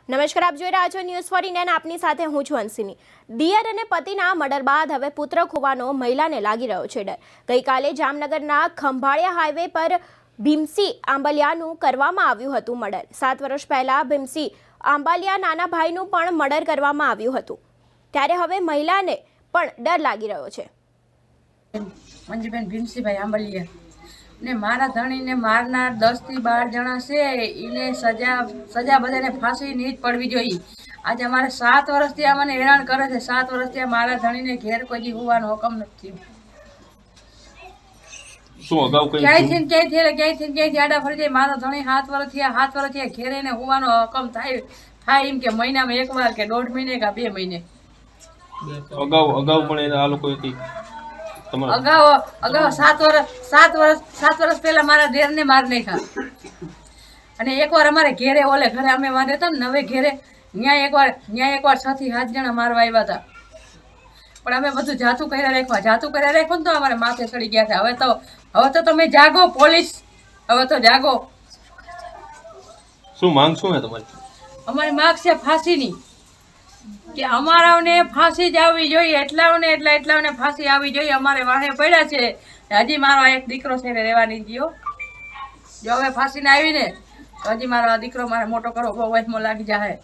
નમસ્કાર, આપ જોઈ રહ્યા છો ન્યૂઝ ફોર ઇન્ડિયા. આપની સાથે હું છું અંશિની. દિયર અને પતિના મર્ડર બાદ હવે પુત્ર ખોવાનો મહિલાને લાગી રહ્યો છે ડર. ગઈકાલે જામનગરના ખંભાળિયા હાઈવે પર ભીમસી આંબલિયાનું કરવામાં આવ્યું હતું મર્ડર. 7 વર્ષ પહેલા ભીમસી આંબલિયા નાના ભાઈનું પણ મર્ડર કરવામાં આવ્યું હતું. ત્યારે હવે મહિલાને પણ ડર લાગી રહ્યો છે. મંજુબેન ભીમસીભાઈ આંબલિયા ને મારા ધણીને મારનાર 10 થી 12 જણા છે. એને સજા બધાને ફાંસીની જ પડવી જોઈએ. આજે અમારે 7 વર્ષથી આ મને હેરાન કરે છે. 7 વર્ષથી મારા ધણીને ઘેર કોઈ હોવાનો હુકમ નથી. ક્યાંયથી આડા ફરી જાય. મારો ધણી 7 વર્ષથી ઘેરે ને હોવાનો હુકમ થાય એમ કે મહિનામાં એકવાર કે 1.5 મહિને કે 2 મહિને. અગાઉ પણ આ લોકો અગાઉ 7 વર્ષ પહેલા મારા દેરને માર નાખ્યા. અને એકવાર અમારે ઘેરે ઓલે ઘરે અમે વાંધે હતા ને નવે ઘેરે ન્યા એકવાર 6 થી 7 જણા મારવા આવ્યા હતા. પણ અમે બધું જાતું કર્યા રાખ્યું ને તો અમારે માથે ચડી ગયા છે. હવે તો તમે જાગો પોલીસ, હવે તો જાગો. શું માંગ શું હે તમારી? અમારી માંગ છે ફાંસીની, કે અમારાને ફાંસી જ આવવી જોઈએ. એટલાઓને ફાંસી આવવી જોઈએ. અમારે વાહે પડ્યા છે. હજી મારો એક દીકરો છે રહેવાની ગયો. જો હવે ફાંસી ને આવી ને તો હજી મારો આ દીકરો મારે મોટો કરવો બહુ વચમાં લાગી જાય.